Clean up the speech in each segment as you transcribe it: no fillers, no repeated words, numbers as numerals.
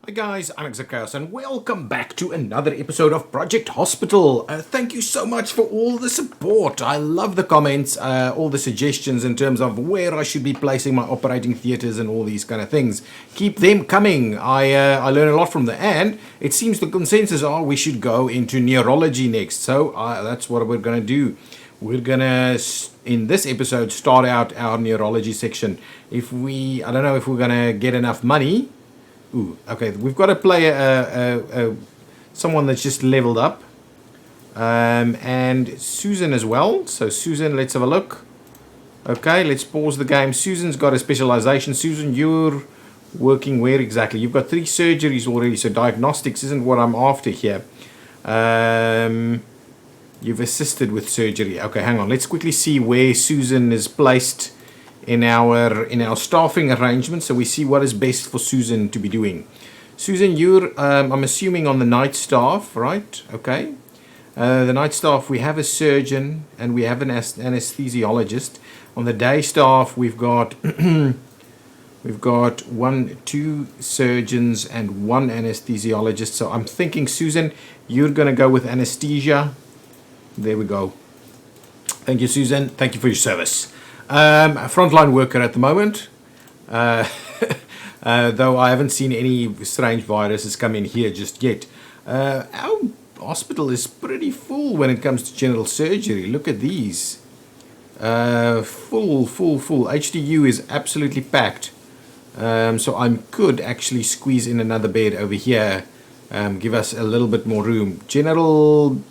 Hi guys, I'm Exactchaos and welcome back to another episode of Project Hospital. Thank you so much for all the support. I love the comments, all the suggestions in terms of where I should be placing my operating theatres and all these kind of things. Keep them coming. I learn a lot from them, and it seems the consensus are we should go into neurology next. So that's what we're going to do. We're gonna, in this episode, start out our neurology section. I don't know if we're gonna get enough money. Ooh, okay, we've got to play someone that's just leveled up. And Susan as well. So Susan, let's have a look. Okay, let's pause the game. Susan's got a specialization. Susan, you're working where exactly? You've got 3 surgeries already, so diagnostics isn't what I'm after here. You've assisted with surgery. Okay, hang on. Let's quickly see where Susan is placed in our staffing arrangement, so we see what is best for Susan to be doing. Susan, you're I'm assuming on the night staff, right? Okay. The night staff, we have a surgeon and we have an anesthesiologist. On the day staff, we've got 2 surgeons and 1 anesthesiologist. So I'm thinking, Susan, you're going to go with anesthesia. There we go. Thank you, Susan. Thank you for your service. A frontline worker at the moment, though I haven't seen any strange viruses come in here just yet. Our hospital is pretty full when it comes to general surgery. Look at these. Full. HDU is absolutely packed. So I could actually squeeze in another bed over here, give us a little bit more room. General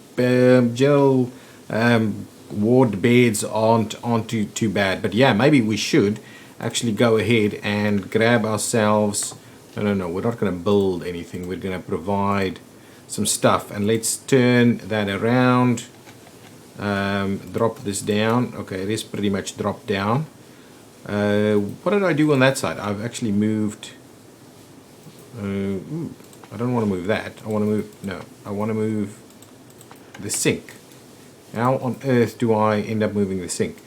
ward beds aren't too bad, but yeah, maybe we should actually go ahead and grab ourselves. No, we're not going to build anything. We're going to provide some stuff, and let's turn that around. Drop this down. Okay, it is pretty much dropped down. What did I do on that side? I've actually moved. I don't want to move that. I want to move the sink. How on earth do I end up moving the sink?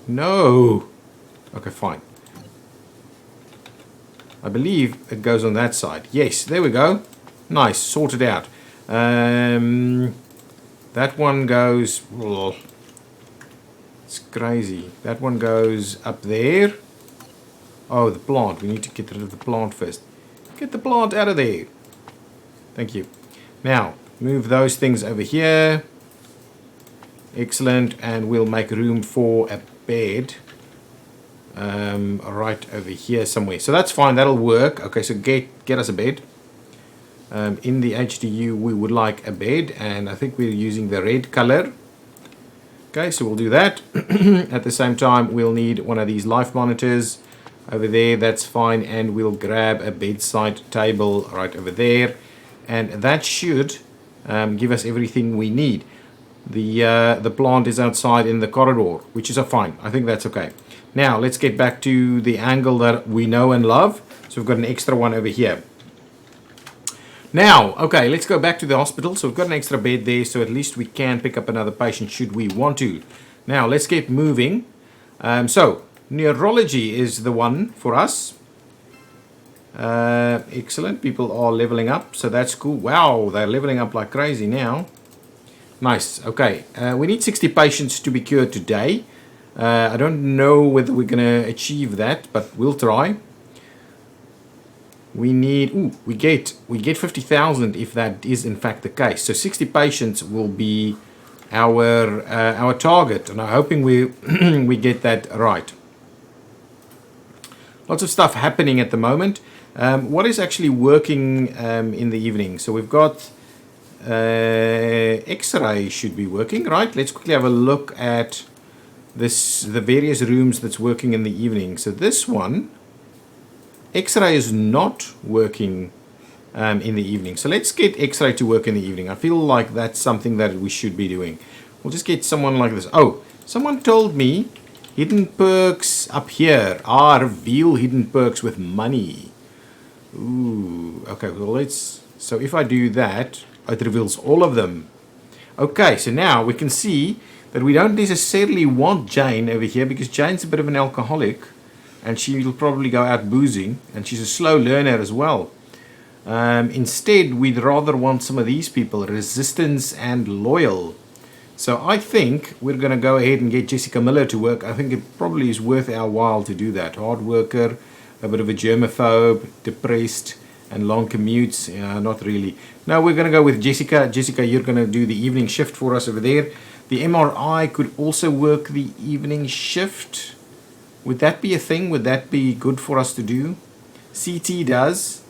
No! Okay, fine. I believe it goes on that side. Yes, there we go. Nice, sorted out. That one goes... Oh, it's crazy. That one goes up there. Oh, the plant. We need to get rid of the plant first. Get the plant out of there. Thank you. Now, move those things over here. Excellent, and we'll make room for a bed right over here somewhere. So that's fine, that'll work. Okay, so get us a bed. In the HDU we would like a bed, and I think we're using the red color. Okay, so we'll do that. At the same time, we'll need one of these life monitors over there. That's fine, and we'll grab a bedside table right over there, and that should give us everything we need. The plant is outside in the corridor, which is fine. I think that's okay. Now let's get back to the angle that we know and love. So we've got an extra one over here. Now, okay, let's go back to the hospital. So we've got an extra bed there, so at least we can pick up another patient should we want to. Now let's get moving. So neurology is the one for us. Excellent. People are leveling up, so that's cool. Wow, they're leveling up like crazy now. Nice. Okay, we need 60 patients to be cured today. I don't know whether we're going to achieve that, but we'll try. We need, we get 50,000 if that is in fact the case. So 60 patients will be our target, and I'm hoping we get that right. Lots of stuff happening at the moment. What is actually working in the evening? So we've got X-ray should be working, right? Let's quickly have a look at the various rooms that's working in the evening. So this one, X-ray is not working in the evening. So let's get X-ray to work in the evening. I feel like that's something that we should be doing. We'll just get someone like this. Oh, someone told me hidden perks up here. Reveal hidden perks with money. Ooh, okay, well so if I do that, it reveals all of them. Okay, so now we can see that we don't necessarily want Jane over here, because Jane's a bit of an alcoholic and she will probably go out boozing, and she's a slow learner as well. Instead, we'd rather want some of these people, resistance and loyal. So I think we're going to go ahead and get Jessica Miller to work. I think it probably is worth our while to do that. Hard worker, a bit of a germaphobe, depressed, and long commutes. Yeah, not really. No, we're going to go with Jessica. Jessica, you're going to do the evening shift for us over there. The MRI could also work the evening shift. Would that be a thing? Would that be good for us to do? CT does.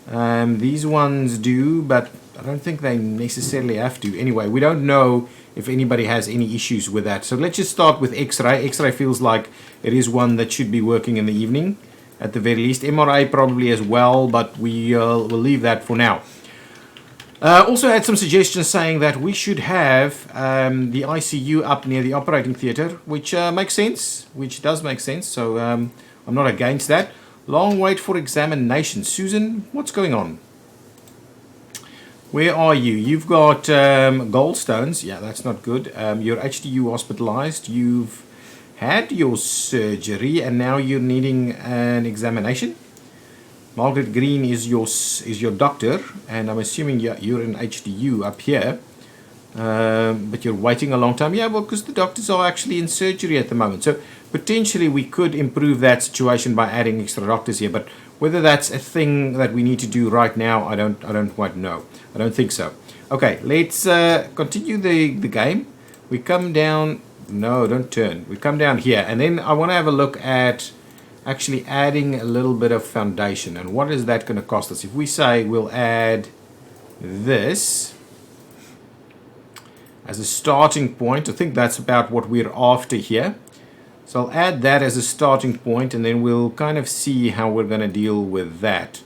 These ones do, but I don't think they necessarily have to. Anyway, we don't know if anybody has any issues with that. So let's just start with X-ray. X-ray feels like it is one that should be working in the evening at the very least. MRI probably as well, but we'll leave that for now. Also had some suggestions saying that we should have the ICU up near the operating theatre, which makes sense, which does make sense. So I'm not against that. Long wait for examination. Susan, what's going on? Where are you? You've got gallstones. Yeah, that's not good. You're HDU hospitalized. You've had your surgery and now you're needing an examination. Margaret Green is your doctor, and I'm assuming you're in HDU up here, but you're waiting a long time. Yeah, well, because the doctors are actually in surgery at the moment. So potentially we could improve that situation by adding extra doctors here, but whether that's a thing that we need to do right now, I don't quite know. I don't think so. Okay, let's continue the game. We come down. No, don't turn. We come down here, and then I want to have a look at actually adding a little bit of foundation. And what is that going to cost us? If we say we'll add this as a starting point, I think that's about what we're after here. So I'll add that as a starting point, and then we'll kind of see how we're going to deal with that.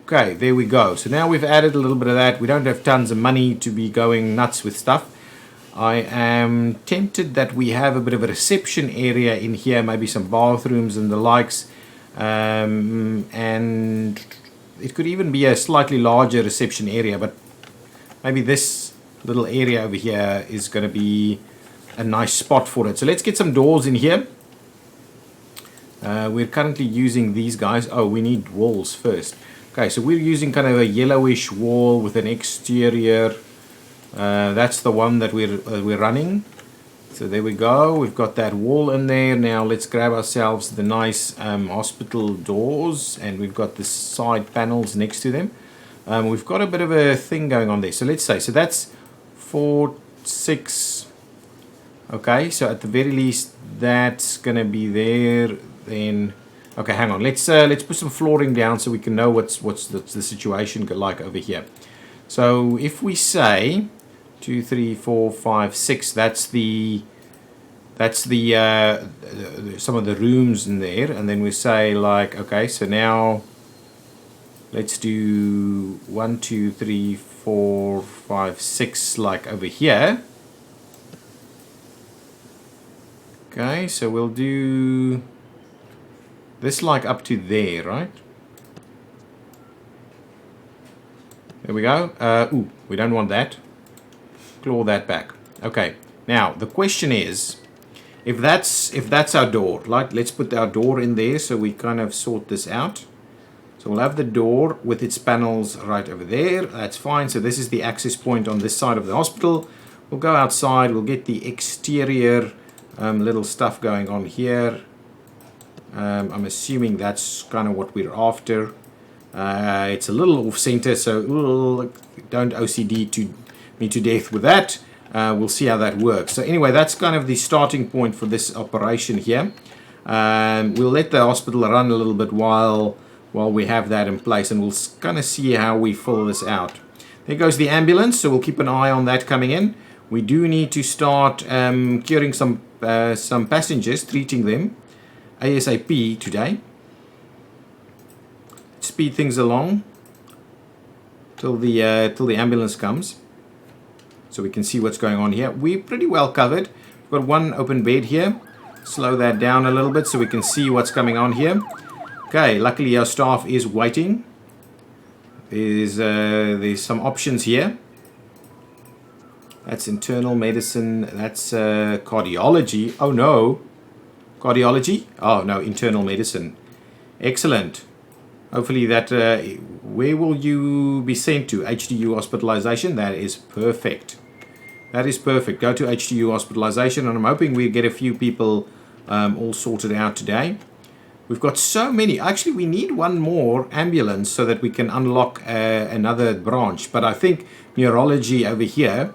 Okay, there we go. So now we've added a little bit of that. We don't have tons of money to be going nuts with stuff. I am tempted that we have a bit of a reception area in here, maybe some bathrooms and the likes, and it could even be a slightly larger reception area, but maybe this little area over here is going to be a nice spot for it. So let's get some doors in here. We're currently using these guys. Oh, we need walls first. Okay, so we're using kind of a yellowish wall with an exterior. That's the one that we're running. So there we go. We've got that wall in there. Now let's grab ourselves the nice hospital doors, and we've got the side panels next to them. We've got a bit of a thing going on there. So let's say, so that's 4, 6. Okay, so at the very least that's gonna be there. Then okay, hang on. Let's put some flooring down so we can know what's the situation like over here. So if we say 2, 3, 4, 5, 6, that's the some of the rooms in there, and then we say like, okay, so now let's do 1, 2, 3, 4, 5, 6 like over here. Okay, so we'll do this like up to there, right? There we go. Ooh, we don't want that. Claw that back. Okay. Now the question is, if that's our door, like let's put our door in there so we kind of sort this out. So we'll have the door with its panels right over there. That's fine. So this is the access point on this side of the hospital. We'll go outside. We'll get the exterior little stuff going on here. I'm assuming that's kind of what we're after. It's a little off center, so don't OCD me to death with that. We'll see how that works. So anyway, that's kind of the starting point for this operation here. We'll let the hospital run a little bit while we have that in place, and we'll kind of see how we fill this out. There goes the ambulance, so we'll keep an eye on that coming in. We do need to start curing some passengers, treating them ASAP today. Speed things along till the ambulance comes, so we can see what's going on here. We're pretty well covered. We've got one open bed here. Slow that down a little bit so we can see what's coming on here. Okay, luckily our staff is waiting. There's some options here. That's internal medicine. That's cardiology. Oh no, cardiology. Oh no, internal medicine. Excellent. Hopefully that, where will you be sent to? HDU hospitalization. That is perfect. That is perfect. Go to HDU hospitalization, and I'm hoping we get a few people all sorted out today. We've got so many. Actually, we need one more ambulance so that we can unlock another branch. But I think neurology over here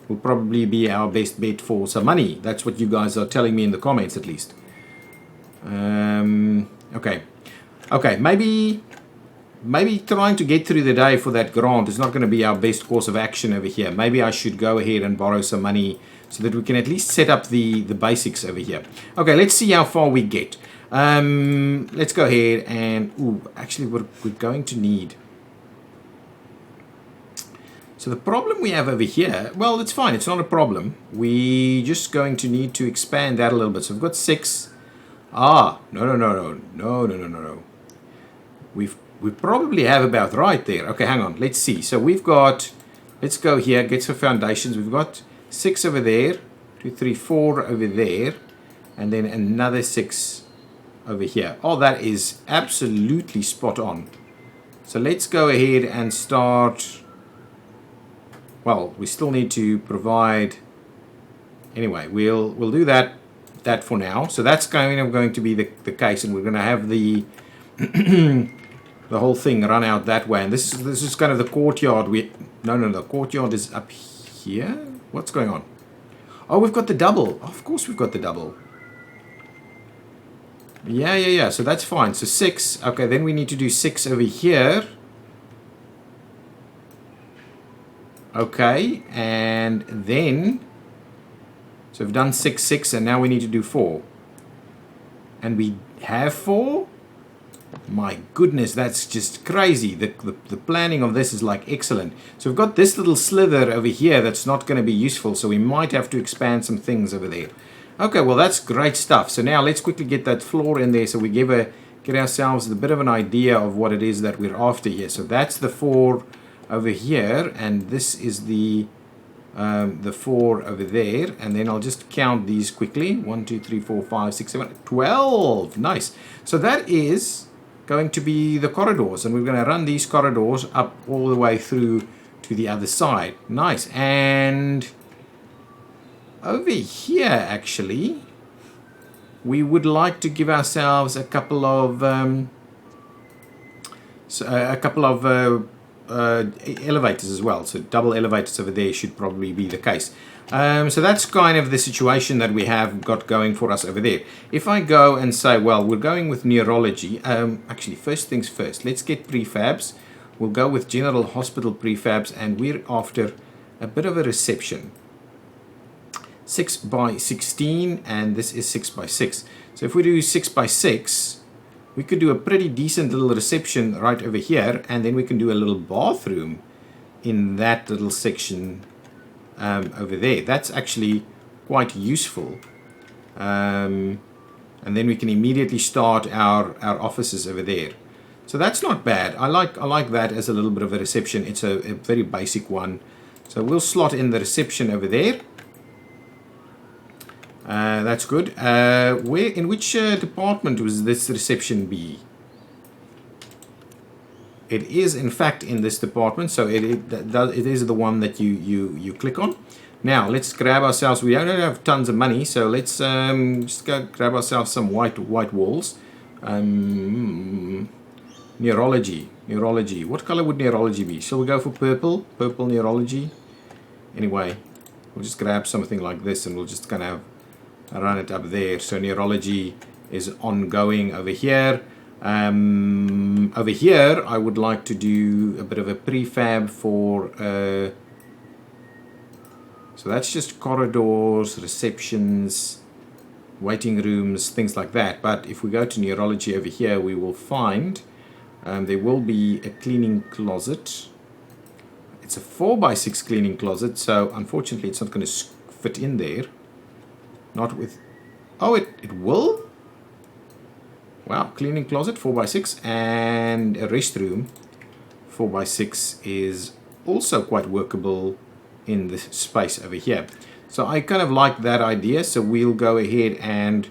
will probably be our best bet for some money. That's what you guys are telling me in the comments, at least. Okay. Okay, maybe trying to get through the day for that grant is not going to be our best course of action over here. Maybe I should go ahead and borrow some money so that we can at least set up the basics over here. Okay, let's see how far we get. Let's go ahead and... Ooh, actually, we're going to need... So the problem we have over here... Well, it's fine. It's not a problem. We're just going to need to expand that a little bit. So we've got 6... Ah, no. We probably have about right there. Okay, hang on. Let's see. So we've got... Let's go here, get some foundations. We've got 6 over there. 2, 3, 4 over there. And then another 6 over here. Oh, that is absolutely spot on. So let's go ahead and start... Well, we still need to provide... Anyway, we'll do that for now. So that's going to be the case, and we're going to have the the whole thing run out that way. And this is kind of the courtyard. No, the courtyard is up here. What's going on? Oh, we've got the double. Of course we've got the double. Yeah. So that's fine. So 6. Okay, then we need to do 6 over here. Okay, and then... So we've done 6, 6, and now we need to do 4. And we have 4? My goodness, that's just crazy. The planning of this is like excellent. So we've got this little slither over here that's not going to be useful, so we might have to expand some things over there. Okay, well, that's great stuff. So now let's quickly get that floor in there so we get ourselves a bit of an idea of what it is that we're after here. So that's the 4 over here, and this is the 4 over there, and then I'll just count these quickly. 1, 2, 3, 4, 5, 6, 7, 12. Nice. So that is going to be the corridors, and we're going to run these corridors up all the way through to the other side. Nice. And over here, actually, we would like to give ourselves a couple of elevators as well. So double elevators over there should probably be the case. So that's kind of the situation that we have got going for us over there. If I go and say, well, we're going with neurology. Actually, first things first, let's get prefabs. We'll go with general hospital prefabs, and we're after a bit of a reception. 6 by 16, and this is 6 by 6. So if we do 6 by 6, we could do a pretty decent little reception right over here, and then we can do a little bathroom in that little section over there. That's actually quite useful. And then we can immediately start our offices over there. So that's not bad. I like that as a little bit of a reception. It's a very basic one. So we'll slot in the reception over there. That's good. In which department was this reception be? It is in fact in this department, so it is the one that you click on. Now let's grab ourselves. We don't have tons of money, so let's just go grab ourselves some white walls. Neurology. What color would neurology be? Shall we go for purple? Purple neurology. Anyway, we'll just grab something like this, and we'll just kind of run it up there. So neurology is ongoing over here. Over here I would like to do a bit of a prefab for so that's just corridors, receptions, waiting rooms, things like that. But if we go to neurology over here, we will find there will be a cleaning closet. It's a 4 by 6 cleaning closet, so unfortunately it's not going to fit in there. Not with... Oh, it will? Wow, cleaning closet 4 by 6, and a restroom 4 by 6 is also quite workable in this space over here. So I kind of like that idea, so we'll go ahead and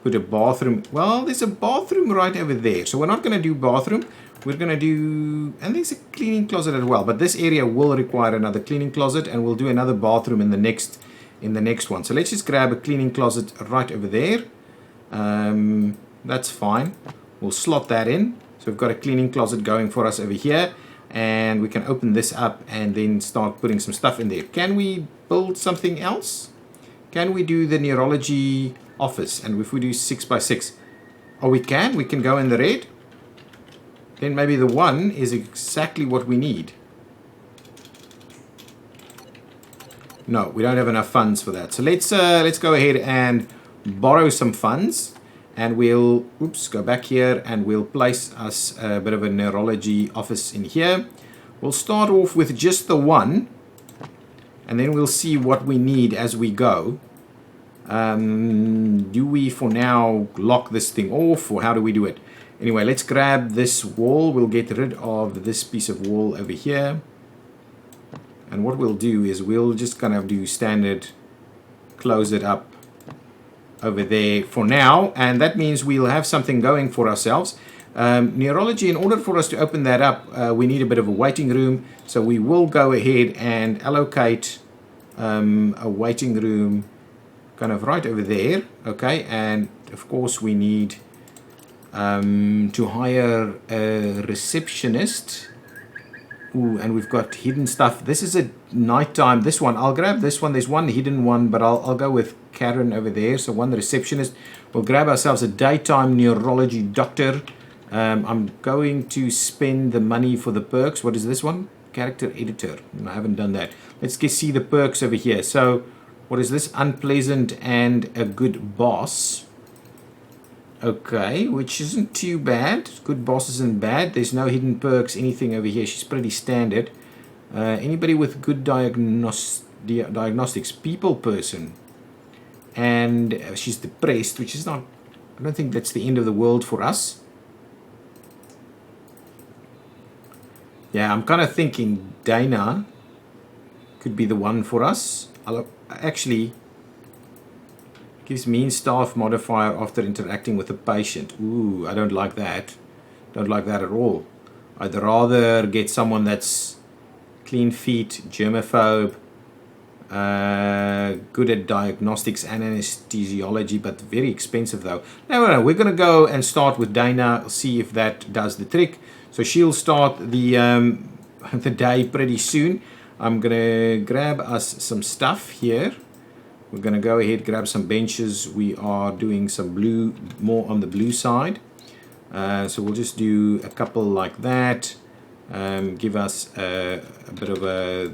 put a bathroom. Well, there's a bathroom right over there. So we're not going to do bathroom. We're going to do, and there's a cleaning closet as well. But this area will require another cleaning closet, and we'll do another bathroom in the next one. So let's just grab a cleaning closet right over there. That's fine. We'll slot that in. So we've got a cleaning closet going for us over here. And we can open this up and then start putting some stuff in there. Can we build something else? Can we do the neurology office? And if we do 6x6, oh, we can go in the red. Then maybe the 1 is exactly what we need. No, we don't have enough funds for that. So let's go ahead and borrow some funds. And we'll, go back here and we'll place us a bit of a neurology office in here. We'll start off with just the 1. And then we'll see what we need as we go. Do we, for now, lock this thing off, or how do we do it? Anyway, let's grab this wall. We'll get rid of this piece of wall over here. And what we'll do is we'll just kind of do standard, close it up over there for now, and that means we'll have something going for ourselves. Neurology, in order for us to open that up, we need a bit of a waiting room, so we will go ahead and allocate a waiting room kind of right over there. Okay, and of course we need to hire a receptionist. Ooh, and we've got hidden stuff. This is a nighttime. This one, I'll grab this one. There's one hidden one, but I'll go with Karen over there. So one, the receptionist. We'll grab ourselves a daytime neurology doctor. I'm going to spend the money for the perks. What is this one? Character editor. I haven't done that. Let's see the perks over here. So what is this? Unpleasant and a good boss. Okay, which isn't too bad. Good boss isn't bad. There's no hidden perks, anything over here. She's pretty standard. Anybody with good diagnostics, people person. And she's depressed, which is not, I don't think that's the end of the world for us. Yeah, I'm kind of thinking Dana could be the one for us. Actually, gives mean staff modifier after interacting with a patient. Ooh, I don't like that. Don't like that at all. I'd rather get someone that's clean feet, germaphobe, good at diagnostics and anesthesiology, but very expensive though. No, we're going to go and start with Dana, see if that does the trick. So she'll start the day pretty soon. I'm going to grab us some stuff here. We're going to go ahead, grab some benches. We are doing some blue, more on the blue side. So we'll just do a couple like that. Give us a bit of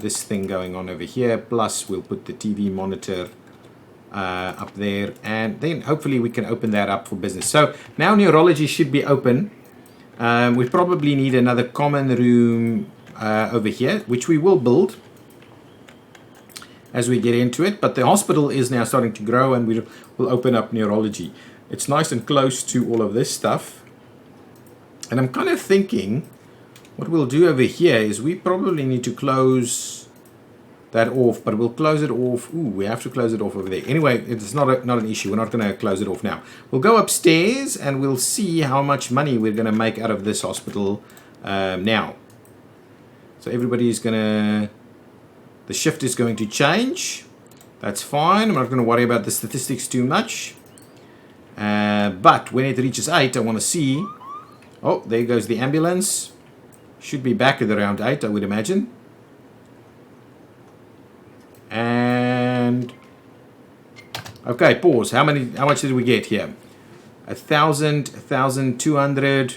this thing going on over here. Plus, we'll put the TV monitor up there. And then hopefully we can open that up for business. So now neurology should be open. We probably need another common room over here, which we will build as we get into it, but the hospital is now starting to grow and we'll open up neurology. It's nice and close to all of this stuff. And I'm kind of thinking what we'll do over here is we probably need to close that off, but we'll close it off. Ooh, we have to close it off over there. Anyway, it's not an issue. We're not going to close it off now. We'll go upstairs and we'll see how much money we're going to make out of this hospital now. So everybody is going to... The shift is going to change. That's fine. I'm not going to worry about the statistics too much. But when it reaches 8, I want to see... Oh, there goes the ambulance. Should be back at around 8, I would imagine. And... Okay, pause. How much did we get here? 1,000, 1,200...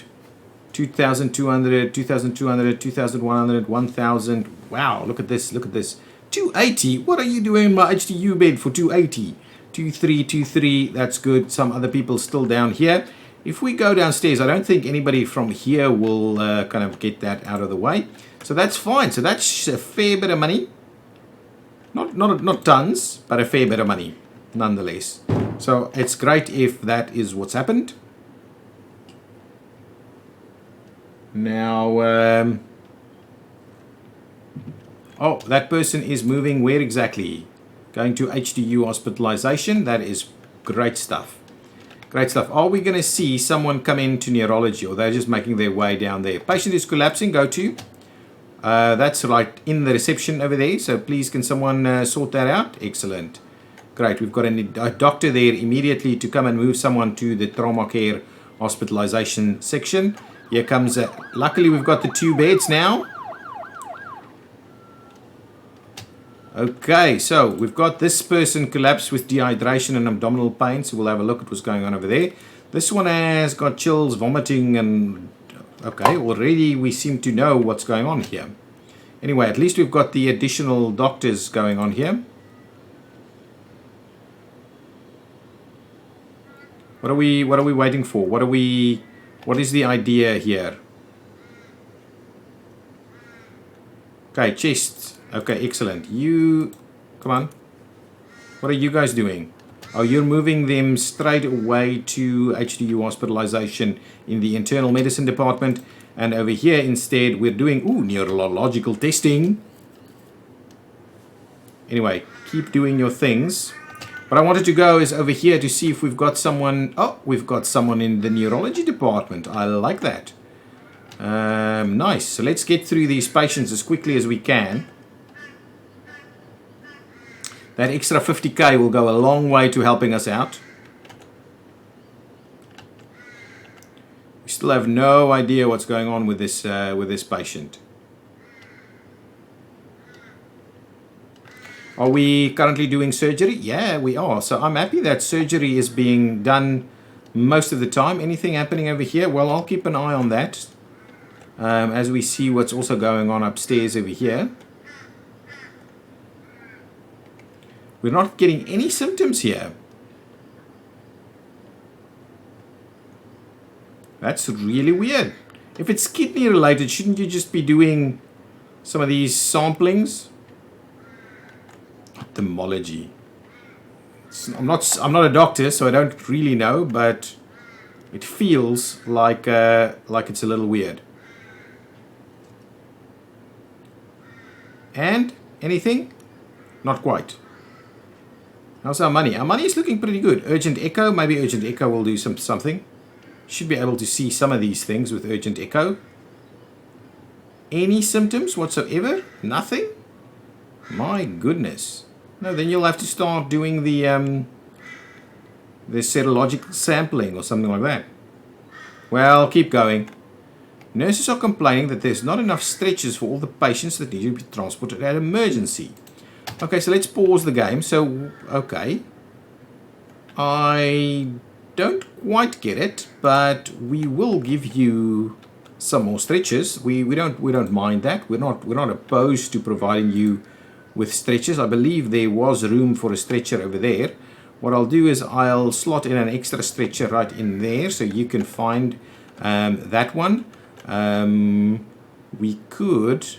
2,200, 2,200, 2,100, 1,000. Wow, look at this, look at this. 280, what are you doing in my HDU bed for 280? 2323, that's good. Some other people still down here. If we go downstairs, I don't think anybody from here will kind of get that out of the way. So that's fine. So that's a fair bit of money. Not tons, but a fair bit of money nonetheless. So it's great if that is what's happened. Now, oh, that person is moving where exactly? Going to HDU hospitalization. That is great stuff. Great stuff. Are we going to see someone come into neurology, or they're just making their way down there? Patient is collapsing. Go to. That's right in the reception over there. So please, can someone sort that out? Excellent. Great. We've got a doctor there immediately to come and move someone to the trauma care hospitalization section. Here comes. Luckily, we've got the 2 beds now. Okay, so we've got this person collapsed with dehydration and abdominal pain, so we'll have a look at what's going on over there. This one has got chills, vomiting, and okay, already we seem to know what's going on here. Anyway, at least we've got the additional doctors going on here. What are we waiting for? What is the idea here? Okay, chest. Okay, excellent. You, come on. What are you guys doing? Oh, you're moving them straight away to HDU hospitalization in the internal medicine department. And over here instead, we're doing, neurological testing. Anyway, keep doing your things. What I wanted to go is over here to see if we've got someone. Oh, we've got someone in the neurology department. I like that. Nice. So let's get through these patients as quickly as we can. That extra 50k will go a long way to helping us out. We still have no idea what's going on with this patient. Are we currently doing surgery? Yeah, we are. So I'm happy that surgery is being done most of the time. Anything happening over here? Well, I'll keep an eye on that as we see what's also going on upstairs over here. We're not getting any symptoms here. That's really weird. If it's kidney related, shouldn't you just be doing some of these samplings? Ophthalmology. I'm not a doctor, so I don't really know, but it feels like it's a little weird. And anything? Not quite. How's our money? Our money is looking pretty good. Urgent echo. Maybe urgent echo will do something. Should be able to see some of these things with urgent echo. Any symptoms whatsoever? Nothing? My goodness. No, then you'll have to start doing the serological sampling or something like that. Well, keep going. Nurses are complaining that there's not enough stretchers for all the patients that need to be transported at emergency. Okay, so let's pause the game. So, okay. I don't quite get it, but we will give you some more stretchers. We don't mind that. We're not opposed to providing you with stretchers. I believe there was room for a stretcher over there. What I'll do is I'll slot in an extra stretcher right in there so you can find that one. We could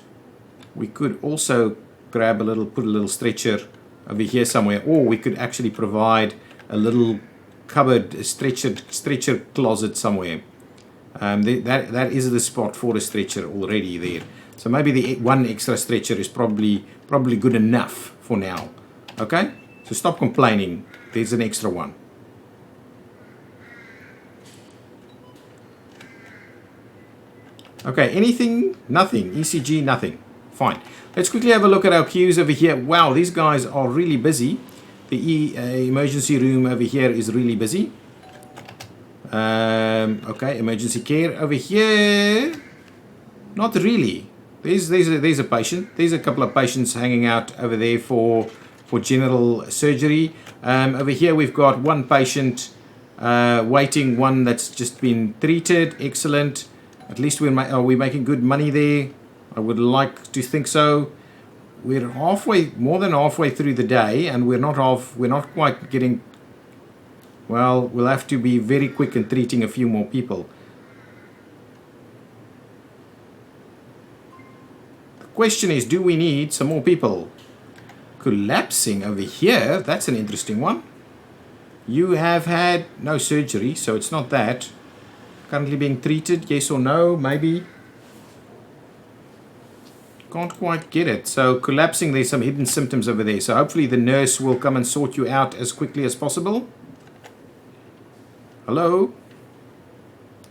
also grab put a little stretcher over here somewhere, or we could actually provide a little cupboard, stretcher closet somewhere. That is the spot for a stretcher already there. So maybe the one extra stretcher is probably good enough for now. Okay, so stop complaining. There's an extra one. Okay, anything? Nothing. ECG, nothing. Fine. Let's quickly have a look at our queues over here. Wow, these guys are really busy. The emergency room over here is really busy. Okay, emergency care over here. Not really. There's a patient. There's a couple of patients hanging out over there for general surgery. Over here we've got one patient waiting, one that's just been treated. Excellent. At least are we making good money there? I would like to think so. We're more than halfway through the day, and we're not quite getting. Well, we'll have to be very quick in treating a few more people. The question is, do we need some more people? Collapsing over here, that's an interesting one. You have had no surgery, so it's not that. Currently being treated, yes or no, maybe. Can't quite get it. So collapsing, there's some hidden symptoms over there. So hopefully the nurse will come and sort you out as quickly as possible. Hello?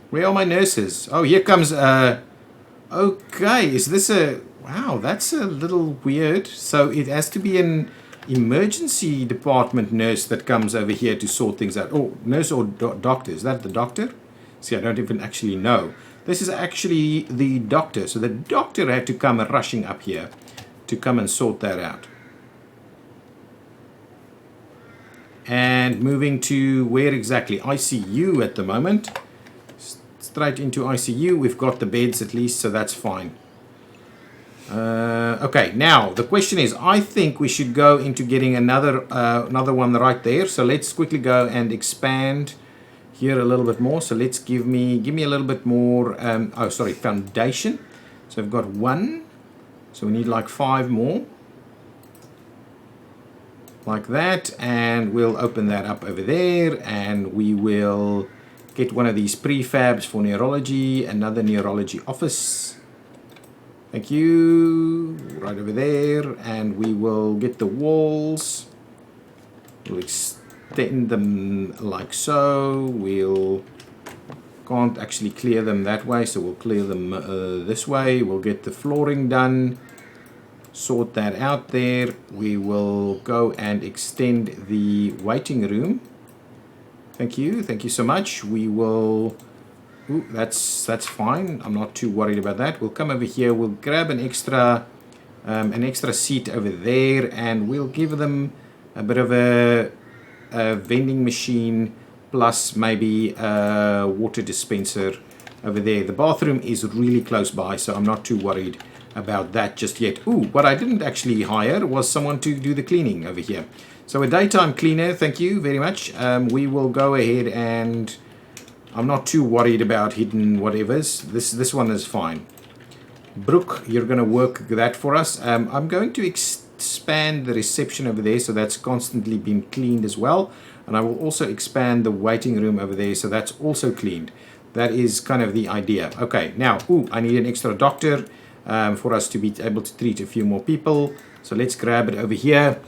Where are my nurses? Oh, here comes, okay, is this a... Wow, that's a little weird. So it has to be an emergency department nurse that comes over here to sort things out. Oh, nurse or doctor. Is that the doctor? See, I don't even actually know. This is actually the doctor. So the doctor had to come rushing up here to come and sort that out. And moving to where exactly? ICU at the moment. Straight into ICU. We've got the beds at least, so that's fine. Okay, now the question is, I think we should go into getting another one right there. So let's quickly go and expand here a little bit more. So let's give me a little bit more. Oh, sorry, foundation. So I've got 1. So we need like 5 more, like that, and we'll open that up over there, and we will get one of these prefabs for neurology, another neurology office. Thank you. Right over there. And we will get the walls. We'll extend them like so. We'll... Can't actually clear them that way, so we'll clear them this way. We'll get the flooring done. Sort that out there. We will go and extend the waiting room. Thank you. Thank you so much. We will... Ooh, that's fine. I'm not too worried about that. We'll come over here. We'll grab an extra seat over there, and we'll give them a bit of a vending machine plus maybe a water dispenser over there. The bathroom is really close by, so I'm not too worried about that just yet. Ooh, what I didn't actually hire was someone to do the cleaning over here. So a daytime cleaner. Thank you very much. We will go ahead and... I'm not too worried about hidden whatevers. This one is fine. Brooke, you're going to work that for us. I'm going to expand the reception over there, so that's constantly been cleaned as well. And I will also expand the waiting room over there, so that's also cleaned. That is kind of the idea. Okay, now, ooh, I need an extra doctor for us to be able to treat a few more people. So let's grab it over here.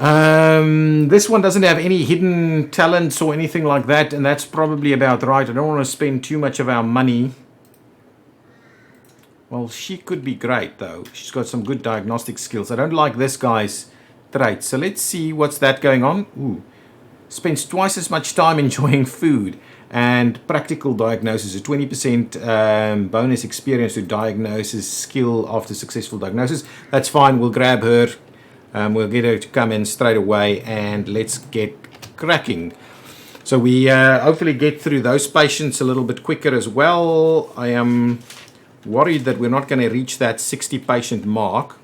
This one doesn't have any hidden talents or anything like that, and that's probably about right. I don't want to spend too much of our money. Well, she could be great, though. She's got some good diagnostic skills. I don't like this guy's traits. So let's see what's that going on. Ooh. Spends twice as much time enjoying food and practical diagnosis. A 20% bonus experience to diagnosis skill after successful diagnosis. That's fine. We'll grab her. We'll get her to come in straight away, and let's get cracking. So we hopefully get through those patients a little bit quicker as well. I am worried that we're not going to reach that 60 patient mark.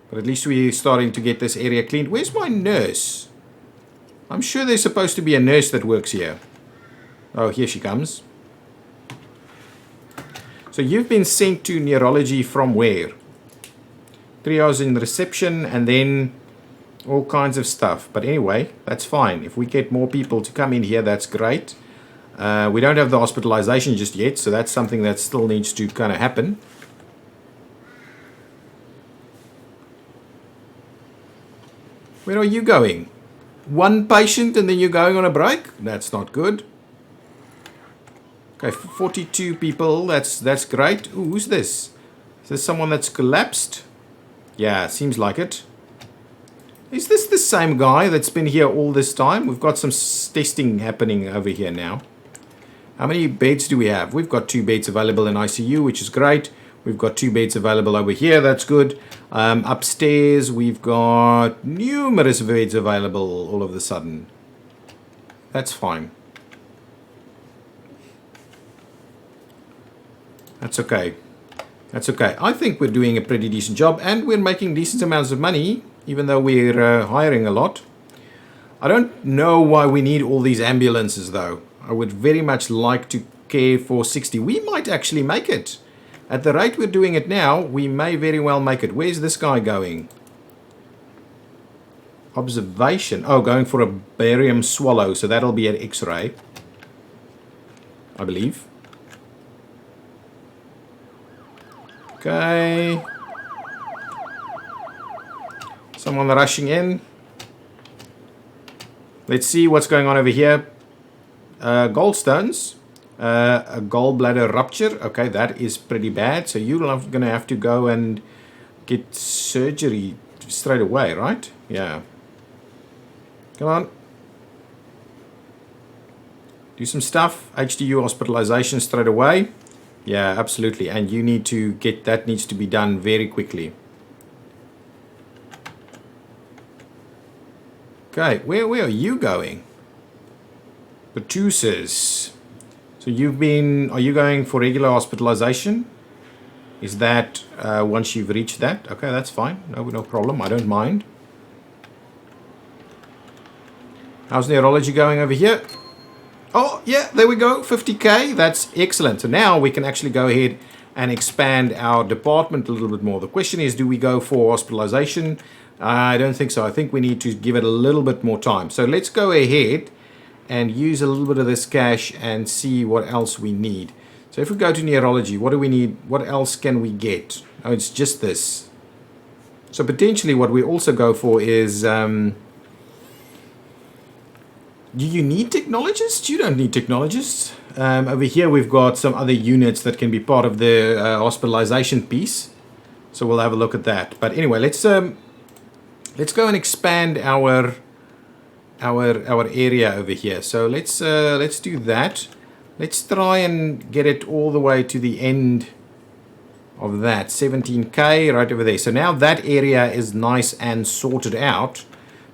But at least we're starting to get this area cleaned. Where's my nurse? I'm sure there's supposed to be a nurse that works here. Oh, here she comes. So you've been sent to neurology from where? Triage in reception, and then all kinds of stuff. But anyway, that's fine. If we get more people to come in here, that's great. We don't have the hospitalization just yet, so that's something that still needs to kind of happen. Where are you going? One patient and then you're going on a break? That's not good. Okay, 42 people. That's great. Ooh, who's this? Is this someone that's collapsed? Yeah, seems like it. Is this the same guy that's been here all this time? We've got some testing happening over here now. How many beds do we have? We've got 2 beds available in ICU, which is great. We've got 2 beds available over here. That's good. Upstairs, we've got numerous beds available all of a sudden. That's fine. That's okay. That's okay. I think we're doing a pretty decent job, and we're making decent amounts of money, even though we're hiring a lot. I don't know why we need all these ambulances, though. I would very much like to care for 60. We might actually make it. At the rate we're doing it now, we may very well make it. Where's this guy going? Observation. Oh, going for a barium swallow, so that'll be an X-ray, I believe. Okay. Someone rushing in. Let's see what's going on over here. Gallstones. A gallbladder rupture. Okay, that is pretty bad. So you're going to have to go and get surgery straight away, right? Yeah. Come on. Do some stuff. HDU hospitalization straight away. Yeah, absolutely. And you need to get that, needs to be done very quickly. Okay, where are you going? Pertussis. So are you going for regular hospitalization? Is that once you've reached that? Okay, that's fine. No problem. I don't mind. How's neurology going over here? Oh, yeah, there we go. 50K. That's excellent. So now we can actually go ahead and expand our department a little bit more. The question is, do we go for hospitalization? I don't think so. I think we need to give it a little bit more time. So let's go ahead and use a little bit of this cash and see what else we need. So if we go to neurology, what do we need? What else can we get? Oh, it's just this. So potentially what we also go for is, do you need technologists? You don't need technologists. Over here we've got some other units that can be part of the hospitalization piece. So we'll have a look at that. But anyway, let's go and expand our area over here. So let's do that. Let's try and get it all the way to the end of that. 17K right over there. So now that area is nice and sorted out.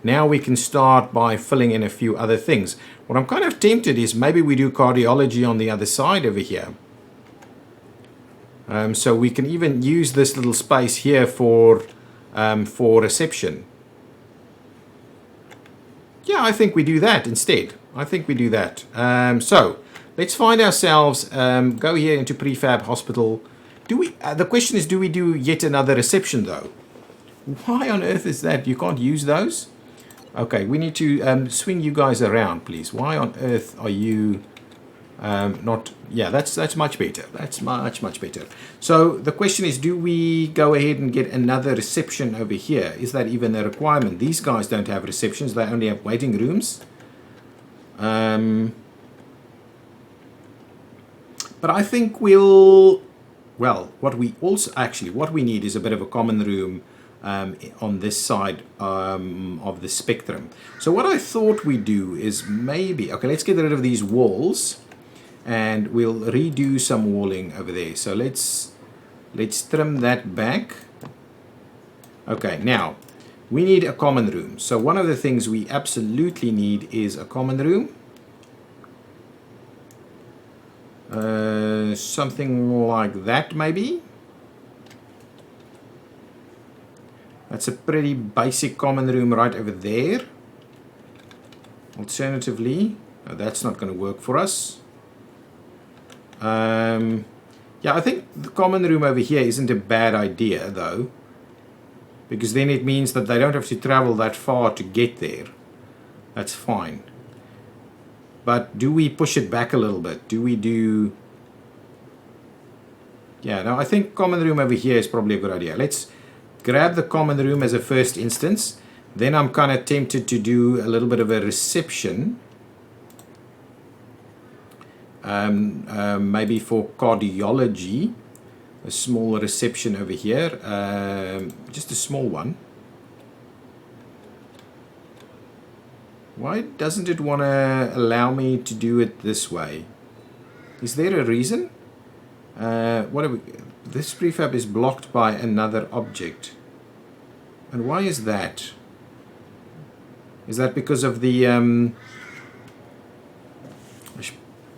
Now we can start by filling in a few other things. What I'm kind of tempted is maybe we do cardiology on the other side over here. So we can even use this little space here for reception. Yeah, I think we do that instead. I think we do that. So let's find ourselves, go here into prefab hospital. The question is, do we do yet another reception though? Why on earth is that? You can't use those? Okay, we need to swing you guys around, please. Why on earth are you not? Yeah, that's much better. That's much better. So the question is, do we go ahead and get another reception over here? Is that even a requirement? These guys don't have receptions. They only have waiting rooms. But I think what we need is a bit of a common room on this side of the spectrum. So what I thought we'd do is maybe, okay, let's get rid of these walls and we'll redo some walling over there. So let's trim that back. Okay, now we need a common room. So one of the things we absolutely need is a common room. Something like that maybe. That's a pretty basic common room right over there. Alternatively, that's not going to work for us. Yeah, I think the common room over here isn't a bad idea though, because then it means that they don't have to travel that far to get there. That's fine. But do we push it back a little bit? Do we do... Yeah, no, I think common room over here is probably a good idea. Let's grab the common room as a first instance. Then I'm kind of tempted to do a little bit of a reception. Maybe for cardiology. A small reception over here. Just a small one. Why doesn't it want to allow me to do it this way? Is there a reason? This prefab is blocked by another object. And why is that? Is that because of the...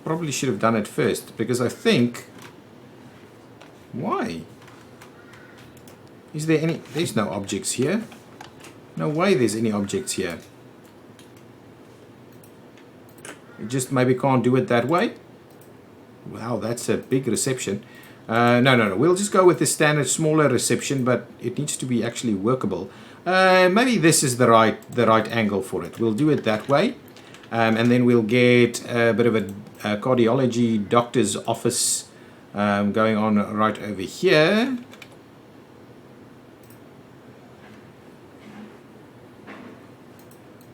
probably should have done it first, because I think... Why? Is there any... There's no objects here. No way there's any objects here. It just maybe can't do it that way. Wow, that's a big reception. No. We'll just go with the standard smaller reception, but it needs to be actually workable. Maybe this is the right angle for it. We'll do it that way. And then we'll get a bit of a cardiology doctor's office going on right over here.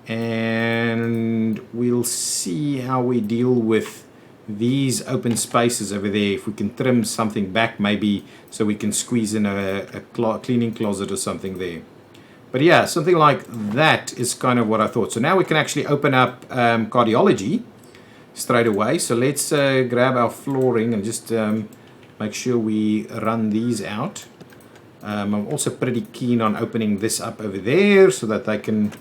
And and we'll see how we deal with these open spaces over there. If we can trim something back, maybe, so we can squeeze in a cleaning closet or something there. But yeah, something like that is kind of what I thought. So now we can actually open up cardiology straight away. So let's grab our flooring and just make sure we run these out. I'm also pretty keen on opening this up over there so that they can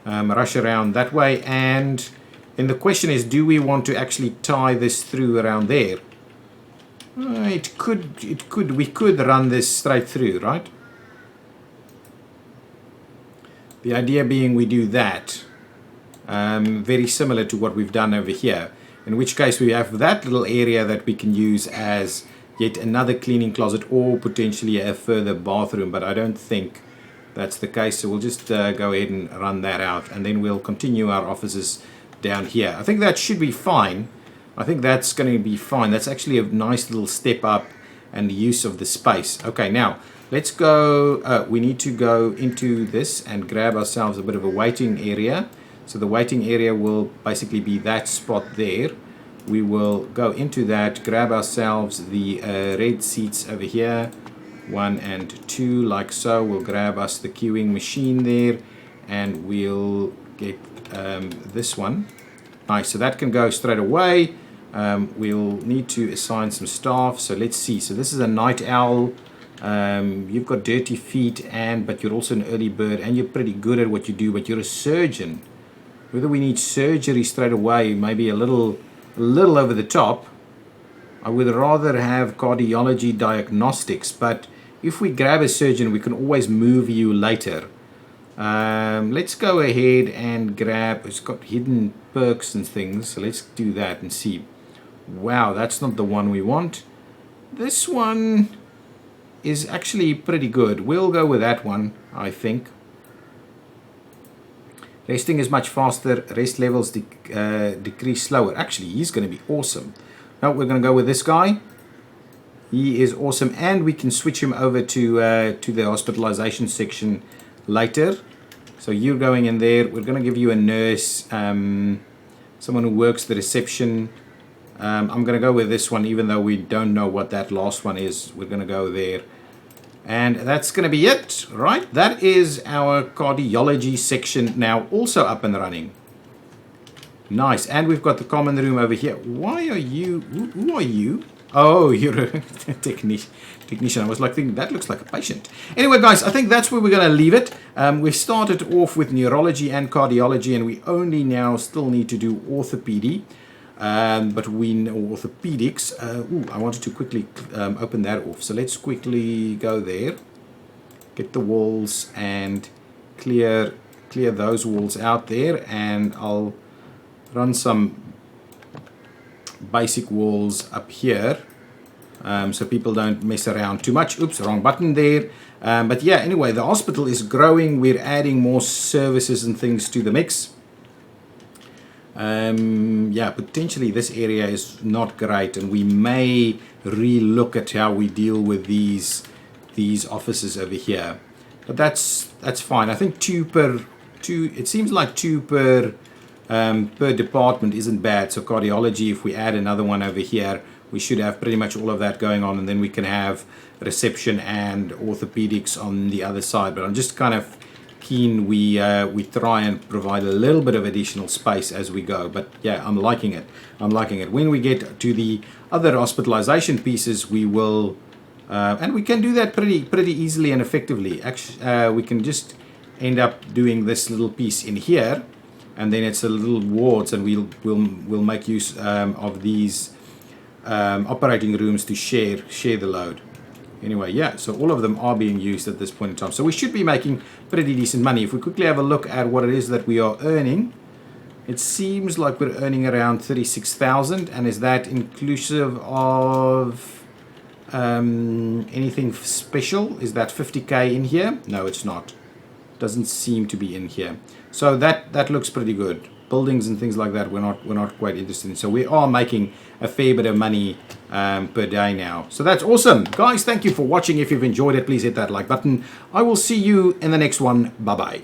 rush around that way. And then the question is, do we want to actually tie this through around there? We could run this straight through, right? The idea being we do that, very similar to what we've done over here. In which case we have that little area that we can use as yet another cleaning closet or potentially a further bathroom, but I don't think that's the case. So we'll just go ahead and run that out, and then we'll continue our offices down here. I think that should be fine. I think that's going to be fine. That's actually a nice little step up and the use of the space. Okay, now let's go. We need to go into this and grab ourselves a bit of a waiting area. So the waiting area will basically be that spot there. We will go into that, grab ourselves the red seats over here, 1 and 2, like so. We'll grab us the queuing machine there, and we'll get this one. Nice, so that can go straight away. We'll need to assign some staff. So let's see. So this is a night owl. You've got dirty feet, but you're also an early bird, and you're pretty good at what you do, but you're a surgeon. Whether we need surgery straight away, maybe a little over the top. I would rather have cardiology diagnostics, but if we grab a surgeon, we can always move you later. Let's go ahead and grab, it's got hidden perks and things, so let's do that and see. Wow, that's not the one we want. This one is actually pretty good. We'll go with that one, I think. Resting is much faster. Rest levels decrease slower. Actually, he's going to be awesome. Now we're going to go with this guy. He is awesome, and we can switch him over to the hospitalization section later. So you're going in there. We're going to give you a nurse, someone who works the reception. I'm going to go with this one, even though we don't know what that last one is. We're going to go there. And that's going to be it, right? That is our cardiology section now also up and running. Nice. And we've got the common room over here. Why are you? Who are you? Oh, you're a technician. I was like thinking, that looks like a patient. Anyway, guys, I think that's where we're going to leave it. We started off with neurology and cardiology, and we only now still need to do orthopedy. But we know orthopedics. I wanted to quickly open that off. So let's quickly go there. Get the walls and clear those walls out there. And I'll run some basic walls up here. So people don't mess around too much. Oops, wrong button there. But yeah, anyway, the hospital is growing. We're adding more services and things to the mix. Yeah, potentially this area is not great, and we may re-look at how we deal with these offices over here. But that's fine. I think two. It seems like two per department isn't bad. So cardiology, if we add another one over here, we should have pretty much all of that going on, and then we can have reception and orthopedics on the other side. But I'm just kind of keen we try and provide a little bit of additional space as we go. But yeah, I'm liking it. When we get to the other hospitalization pieces, we will and we can do that pretty easily and effectively. Actually, we can just end up doing this little piece in here, and then it's a little wards, and we'll make use of these operating rooms to share the load. Anyway, yeah, so all of them are being used at this point in time. So we should be making pretty decent money. If we quickly have a look at what it is that we are earning, it seems like we're earning around 36,000. And is that inclusive of anything special? Is that 50k in here? No, it's not. Doesn't seem to be in here. So that looks pretty good. Buildings and things like that we're not quite interested in. So we are making a fair bit of money per day now. So that's awesome. Guys, thank you for watching. If you've enjoyed it, please hit that like button. I will see you in the next one. Bye-bye.